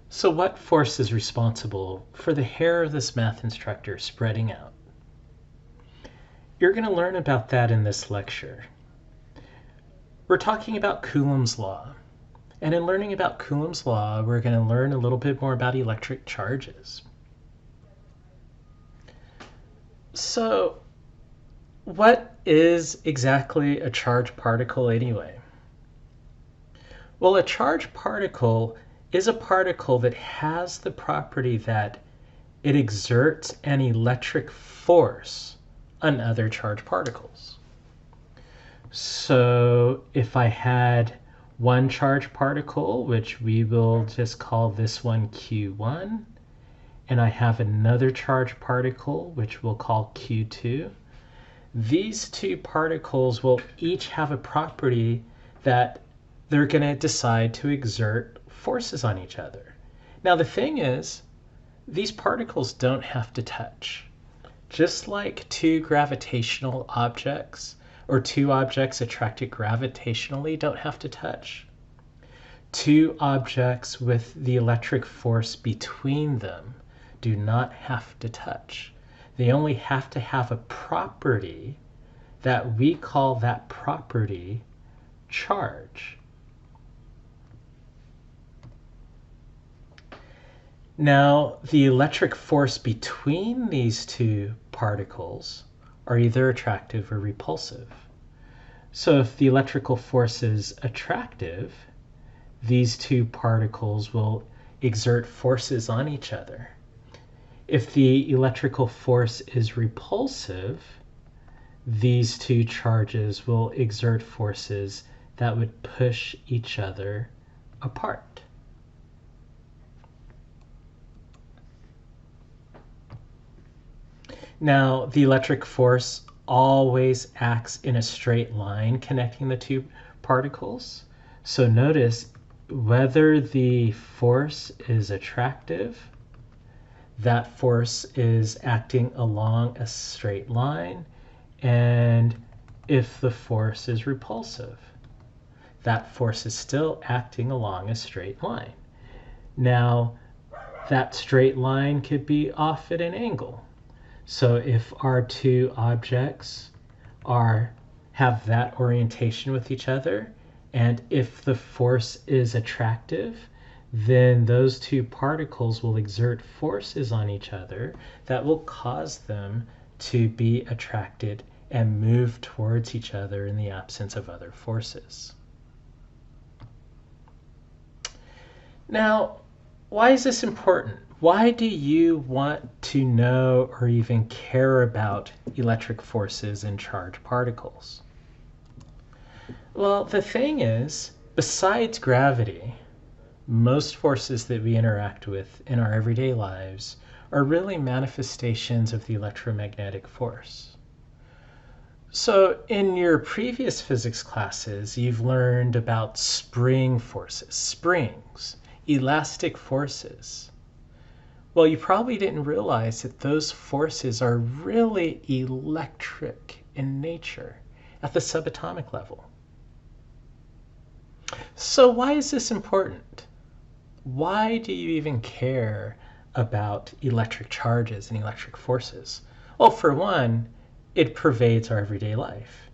So what force is responsible for the hair of this math instructor spreading out? You're going to learn about that in this lecture. We're talking about Coulombs Law. And in learning about Coulombs Law, we're going to learn a little bit more about electric charges. So what is exactly a charged particle anyway? Well, a charged particle is a particle that has the property that it exerts an electric force on other charged particles. So if I had one charged particle, which we will just call this one Q1, and I have another charged particle, which we'll call Q2, these two particles will each have a property that they're going to decide to exert forces on each other. Now the thing is, these particles don't have to touch. Just like two gravitational objects, or two objects attracted gravitationally don't have to touch. Two objects with the electric force between them do not have to touch. They only have to have a property that we call that property charge. Now, the electric force between these two particles are either attractive or repulsive. So if the electrical force is attractive, these two particles will exert forces on each other. If the electrical force is repulsive, these two charges will exert forces that would push each other apart. Now, the electric force always acts in a straight line connecting the two particles. So notice whether the force is attractive, that force is acting along a straight line, and if the force is repulsive, that force is still acting along a straight line. Now, that straight line could be off at an angle. So if our two objects have that orientation with each other, and if the force is attractive, then those two particles will exert forces on each other that will cause them to be attracted and move towards each other in the absence of other forces. Now, why is this important? Why do you want to know or even care about electric forces in charged particles? Well, the thing is, besides gravity, most forces that we interact with in our everyday lives are really manifestations of the electromagnetic force. So in your previous physics classes, you've learned about spring forces, springs, elastic forces. Well, you probably didn't realize that those forces are really electric in nature at the subatomic level. So why is this important? Why do you even care about electric charges and electric forces? Well, for one, it pervades our everyday life.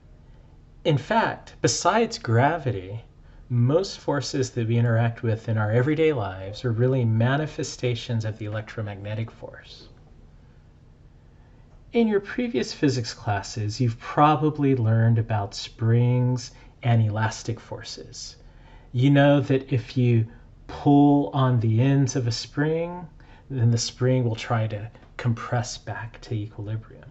In fact, besides gravity, most forces that we interact with in our everyday lives are really manifestations of the electromagnetic force. In your previous physics classes, you've probably learned about springs and elastic forces. You know that if you pull on the ends of a spring, then the spring will try to compress back to equilibrium.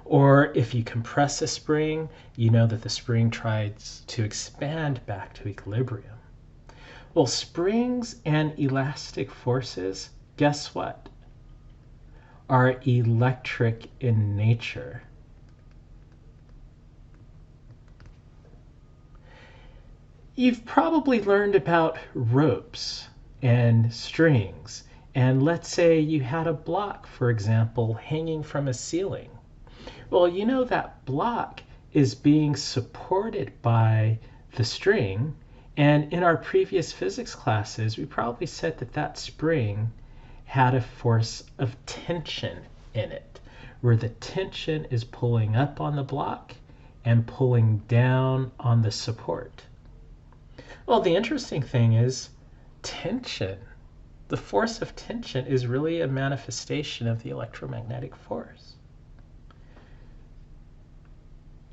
Or if you compress a spring, you know that the spring tries to expand back to equilibrium. Well, springs and elastic forces, guess what? Are electric in nature. You've probably learned about ropes and strings. And let's say you had a block, for example, hanging from a ceiling. Well, you know that block is being supported by the string, And in our previous physics classes, we probably said that that spring had a force of tension in it, where the tension is pulling up on the block and pulling down on the support. Well, the interesting thing is tension. The force of tension is really a manifestation of the electromagnetic force.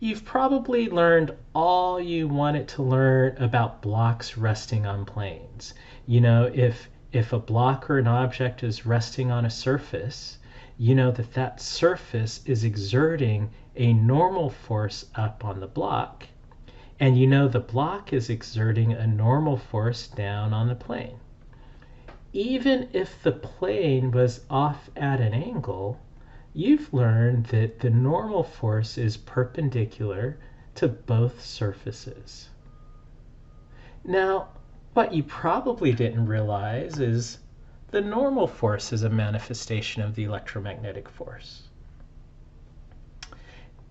You've probably learned all you wanted to learn about blocks resting on planes. You know, if a block or an object is resting on a surface, you know that that surface is exerting a normal force up on the block, and you know the block is exerting a normal force down on the plane. Even if the plane was off at an angle, you've learned that the normal force is perpendicular to both surfaces. Now, what you probably didn't realize is the normal force is a manifestation of the electromagnetic force.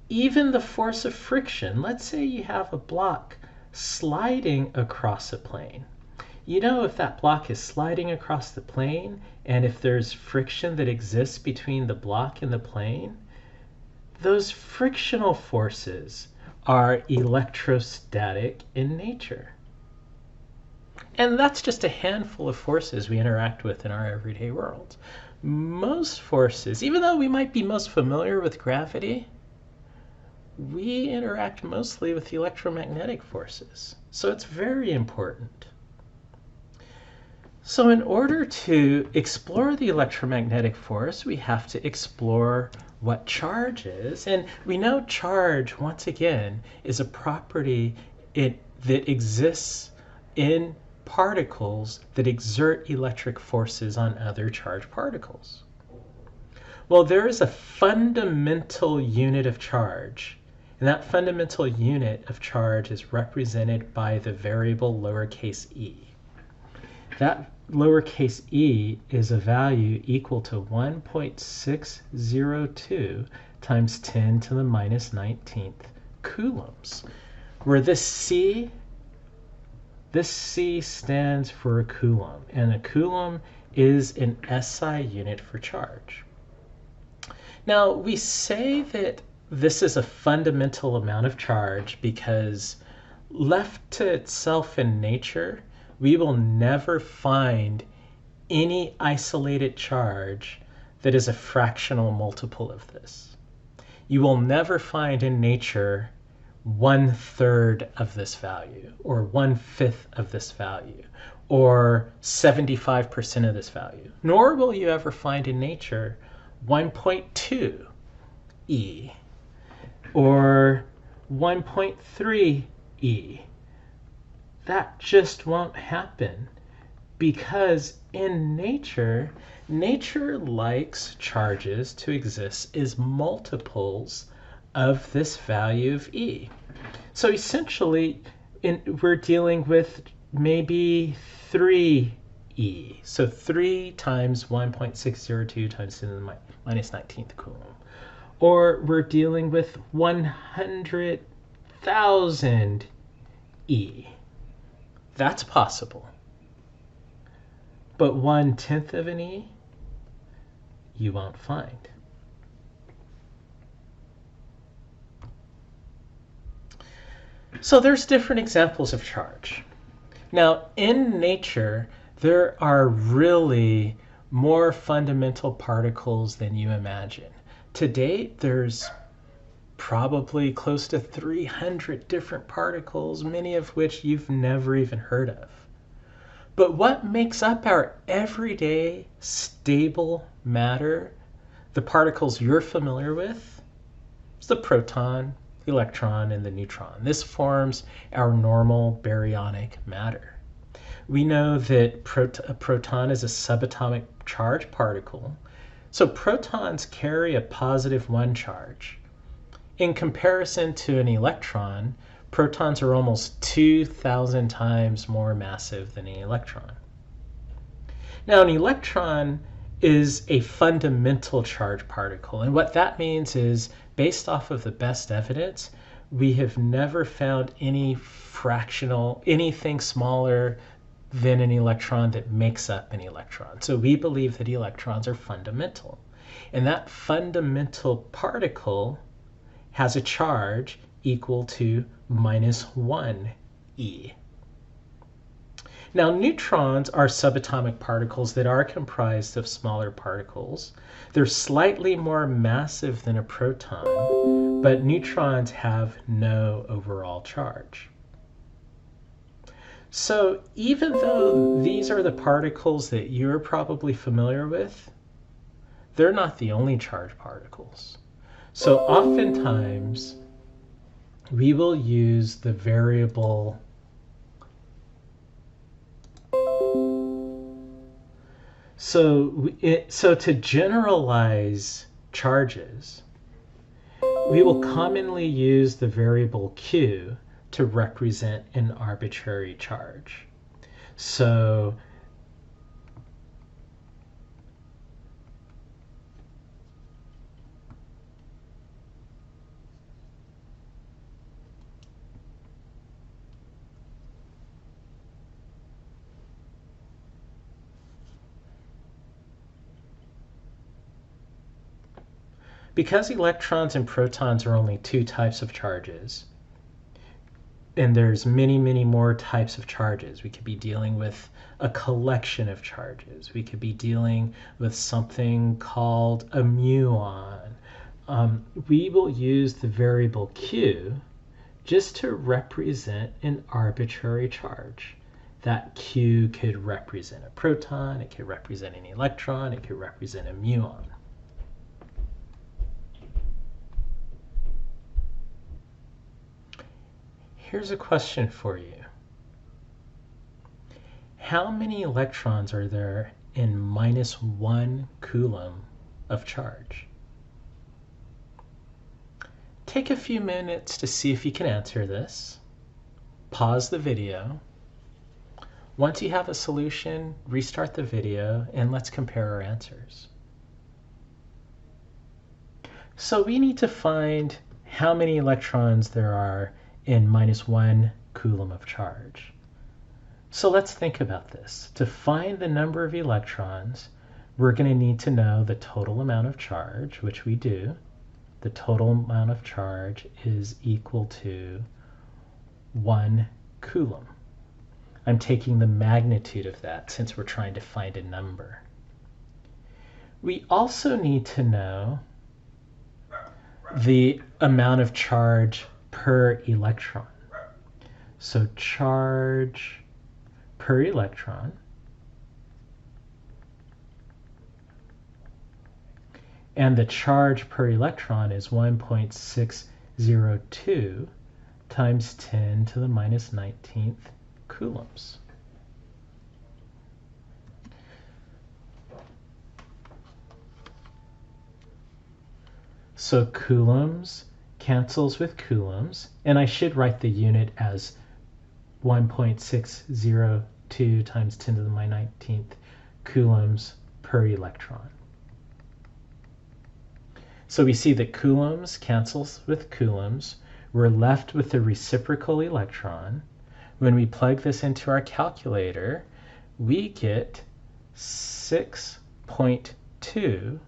Even the force of friction, let's say you have a block sliding across a plane. You know, if that block is sliding across the plane, and if there's friction that exists between the block and the plane, those frictional forces are electrostatic in nature. And that's just a handful of forces we interact with in our everyday world. Most forces, even though we might be most familiar with gravity, we interact mostly with the electromagnetic forces. So it's very important. So in order to explore the electromagnetic force, we have to explore what charge is. And we know charge, once again, is a property that exists in particles that exert electric forces on other charged particles. Well, there is a fundamental unit of charge, and that fundamental unit of charge is represented by the variable lowercase e. That lowercase e is a value equal to 1.602 times 10 to the minus 19th coulombs, where this C stands for a coulomb, and a coulomb is an SI unit for charge. Now, we say that this is a fundamental amount of charge because left to itself in nature, we will never find any isolated charge that is a fractional multiple of this. You will never find in nature 1/3 of this value, or 1/5 of this value, or 75% of this value. Nor will you ever find in nature 1.2 E or 1.3 E. That just won't happen because in nature likes charges to exist as multiples of this value of E. So essentially, we're dealing with maybe 3E. So 3 times 1.602 times 10 to the minus 19th coulomb. Or we're dealing with 100,000 E. That's possible. But 1/10 of an E, you won't find. So there's different examples of charge. Now, in nature, there are really more fundamental particles than you imagine. To date, there's probably close to 300 different particles, many of which you've never even heard of. But what makes up our everyday stable matter, the particles you're familiar with, is the proton, the electron, and the neutron. This forms our normal baryonic matter. We know that a proton is a subatomic charge particle, so protons carry a +1 charge. In comparison to an electron, protons are almost 2,000 times more massive than an electron. Now, an electron is a fundamental charge particle, and what that means is, based off of the best evidence, we have never found anything smaller than an electron that makes up an electron. So we believe that electrons are fundamental. And that fundamental particle has a charge equal to -1 eV. Now, neutrons are subatomic particles that are comprised of smaller particles. They're slightly more massive than a proton, but neutrons have no overall charge. So even though these are the particles that you're probably familiar with, they're not the only charged particles. So oftentimes, we will use the variable So to generalize charges, we will commonly use the variable Q to represent an arbitrary charge. So because electrons and protons are only two types of charges, and there's many, many more types of charges. We could be dealing with a collection of charges. We could be dealing with something called a muon. We will use the variable Q just to represent an arbitrary charge. That Q could represent a proton, it could represent an electron, it could represent a muon. Here's a question for you. How many electrons are there in -1 Coulomb of charge? Take a few minutes to see if you can answer this. Pause the video. Once you have a solution, restart the video and let's compare our answers. So we need to find how many electrons there are in -1 Coulomb of charge. So let's think about this. To find the number of electrons, we're going to need to know the total amount of charge, which we do. The total amount of charge is equal to 1 Coulomb. I'm taking the magnitude of that since we're trying to find a number. We also need to know the amount of charge per electron. So charge per electron and the charge per electron is 1.602 times 10 to the -19th coulombs. So coulombs cancels with coulombs, and I should write the unit as 1.602 times 10 to the -19th coulombs per electron. So we see that coulombs cancels with coulombs. We're left with the reciprocal electron. When we plug this into our calculator, we get 6.2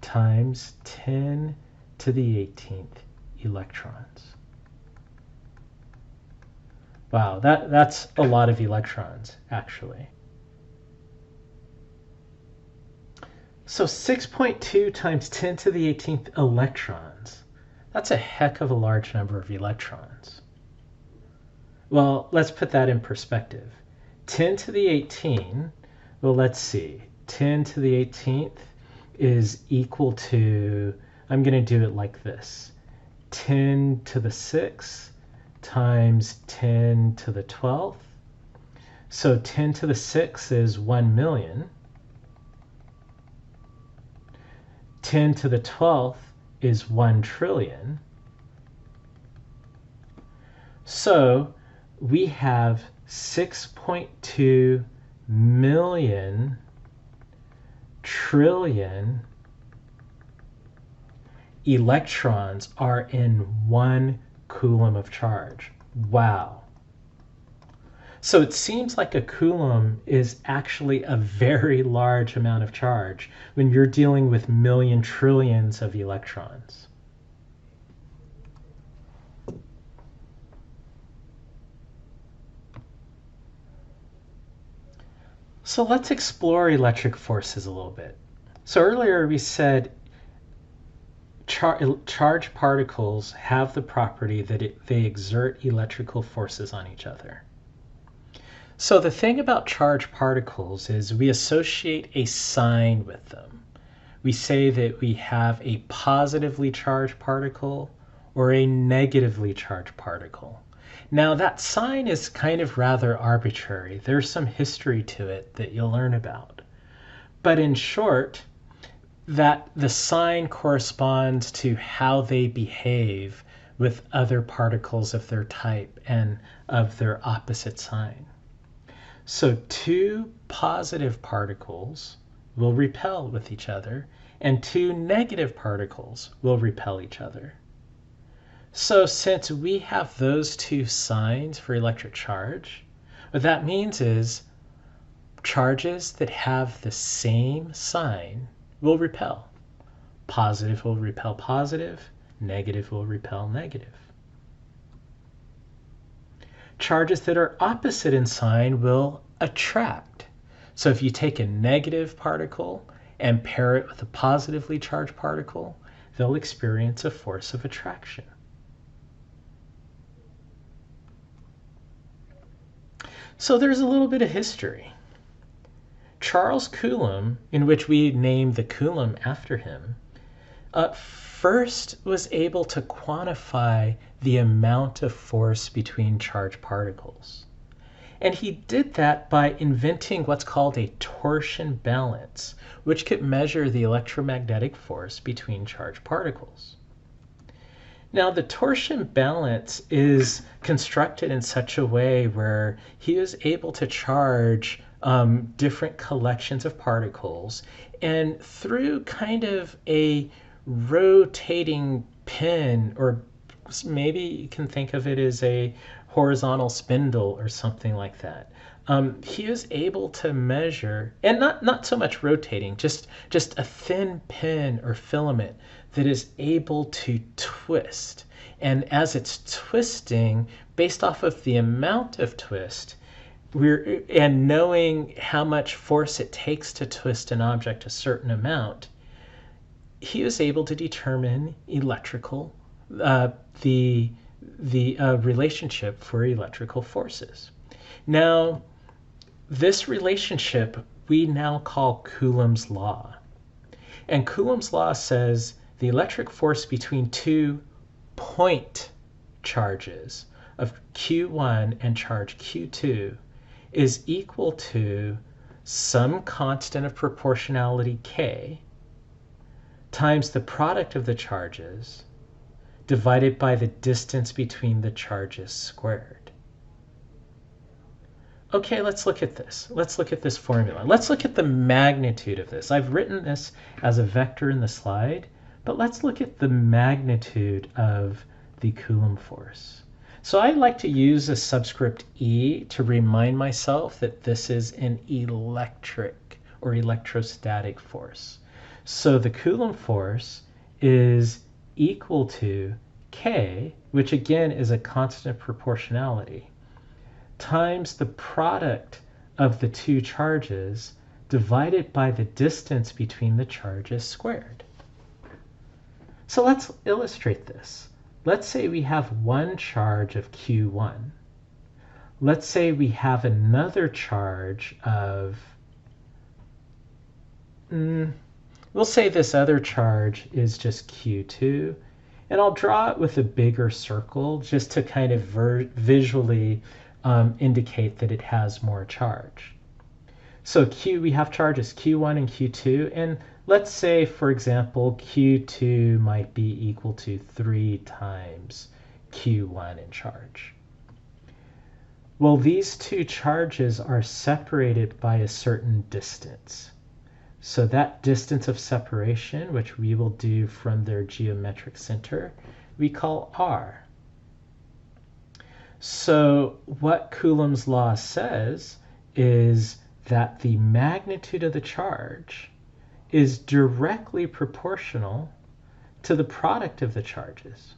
times 10 to the 18th electrons. Wow, that's a lot of electrons, actually. So 6.2 times 10 to the 18th electrons. That's a heck of a large number of electrons. Well, let's put that in perspective. 10 to the 18, well, let's see. 10 to the 18th is equal to, I'm going to do it like this. 10 to the 6th times 10 to the 12th. So 10 to the 6th is 1 million. 10 to the 12th is 1 trillion. So we have 6.2 million trillion electrons are in 1 Coulomb of charge. Wow. So it seems like a Coulomb is actually a very large amount of charge when you're dealing with trillions of electrons. So let's explore electric forces a little bit. So earlier we said charged particles have the property that they exert electrical forces on each other. So the thing about charged particles is we associate a sign with them. We say that we have a positively charged particle or a negatively charged particle. Now that sign is kind of rather arbitrary. There's some history to it that you'll learn about. But in short, that the sign corresponds to how they behave with other particles of their type and of their opposite sign. So two positive particles will repel with each other, and two negative particles will repel each other. So since we have those two signs for electric charge, what that means is charges that have the same sign will repel. Positive will repel positive, negative will repel negative. Charges that are opposite in sign will attract. So if you take a negative particle and pair it with a positively charged particle, they'll experience a force of attraction. So there's a little bit of history. Charles Coulomb, in which we named the Coulomb after him, first was able to quantify the amount of force between charged particles. And he did that by inventing what's called a torsion balance, which could measure the electromagnetic force between charged particles. Now, the torsion balance is constructed in such a way where he was able to charge different collections of particles, and through kind of a rotating pin, or maybe you can think of it as a horizontal spindle or something like that. He was able to measure, and not so much rotating, just a thin pin or filament that is able to twist. And as it's twisting, based off of the amount of twist, and knowing how much force it takes to twist an object a certain amount, he was able to determine the relationship for electrical forces. Now, this relationship we now call Coulomb's Law. And Coulomb's Law says the electric force between two point charges of Q1 and charge Q2 is equal to some constant of proportionality K times the product of the charges divided by the distance between the charges squared. Okay, let's look at this. Let's look at this formula. Let's look at the magnitude of this. I've written this as a vector in the slide, but let's look at the magnitude of the Coulomb force. So I like to use a subscript E to remind myself that this is an electric or electrostatic force. So the Coulomb force is equal to K, which again is a constant of proportionality, times the product of the two charges divided by the distance between the charges squared. So let's illustrate this. Let's say we have one charge of Q1. Let's say we have another charge of, we'll say this other charge is just Q2, and I'll draw it with a bigger circle just to kind of visually indicate that it has more charge. So we have charges Q1 and Q2, and let's say, for example, Q2 might be equal to 3 times Q1 in charge. Well, these two charges are separated by a certain distance. So that distance of separation, which we will do from their geometric center, we call R. So what Coulomb's law says is that the magnitude of the charge is directly proportional to the product of the charges.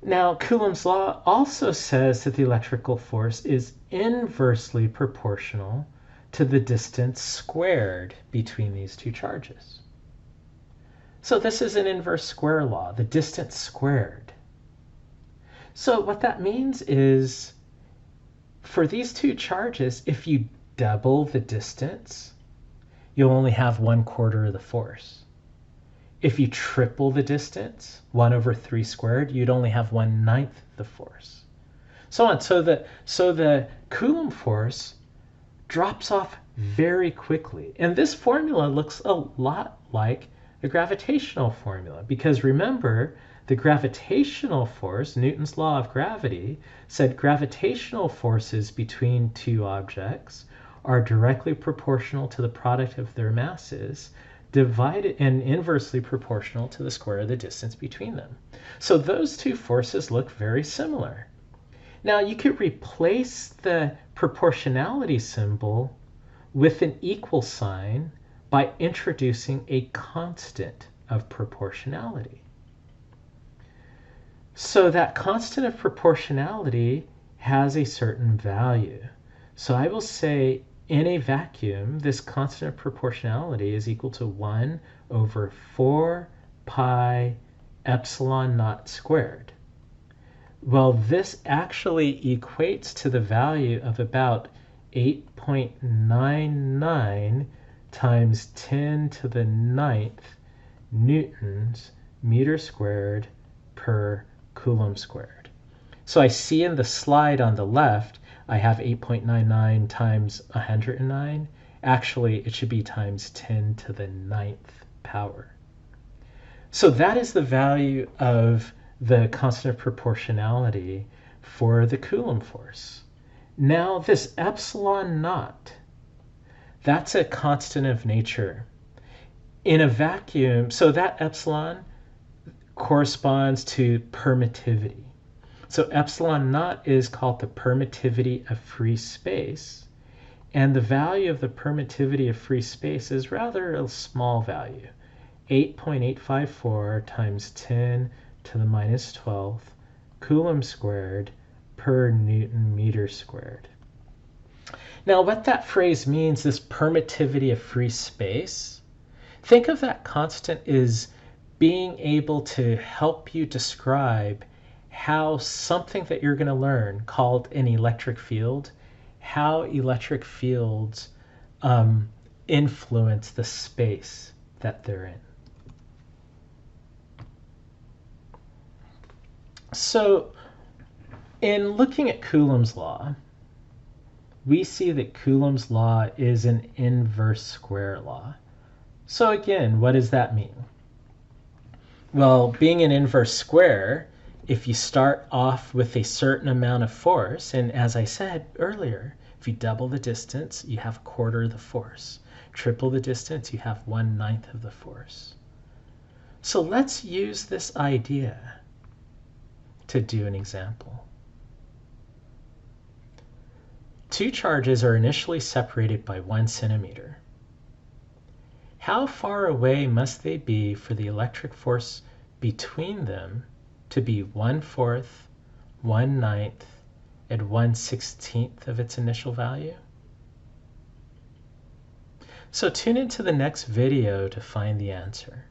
Now, Coulomb's law also says that the electrical force is inversely proportional to the distance squared between these two charges. So this is an inverse square law, the distance squared. So what that means is, for these two charges, if you double the distance, you'll only have 1/4 of the force. If you triple the distance, 1/3 squared, you'd only have 1/9 the force. So on. So the Coulomb force drops off very quickly. And this formula looks a lot like the gravitational formula, because remember, the gravitational force, Newton's law of gravity, said gravitational forces between two objects are directly proportional to the product of their masses, divided and inversely proportional to the square of the distance between them. So those two forces look very similar. Now you could replace the proportionality symbol with an equal sign by introducing a constant of proportionality. So that constant of proportionality has a certain value. So I will say in a vacuum, this constant of proportionality is equal to 1/4 pi epsilon naught squared. Well, this actually equates to the value of about 8.99 times 10 to the 9th newtons meter squared per Coulomb squared. So I see in the slide on the left, I have 8.99 times 109. Actually, it should be times 10 to the 9th power. So that is the value of the constant of proportionality for the Coulomb force. Now this epsilon naught, that's a constant of nature. In a vacuum, so that epsilon corresponds to permittivity. So epsilon naught is called the permittivity of free space. And the value of the permittivity of free space is rather a small value, 8.854 times 10 to the minus 12th Coulomb squared per Newton meter squared. Now what that phrase means, this permittivity of free space, think of that constant as being able to help you describe how something that you're going to learn called an electric field, how electric fields influence the space that they're in. So in looking at Coulomb's law, we see that Coulomb's law is an inverse square law. So again, what does that mean? Well, being an inverse square, if you start off with a certain amount of force, and as I said earlier, if you double the distance, you have 1/4 of the force. Triple the distance, you have 1/9 of the force. So let's use this idea to do an example. Two charges are initially separated by 1 centimeter. How far away must they be for the electric force between them to be 1/4, 1/9, and 1/16 of its initial value? So tune into the next video to find the answer.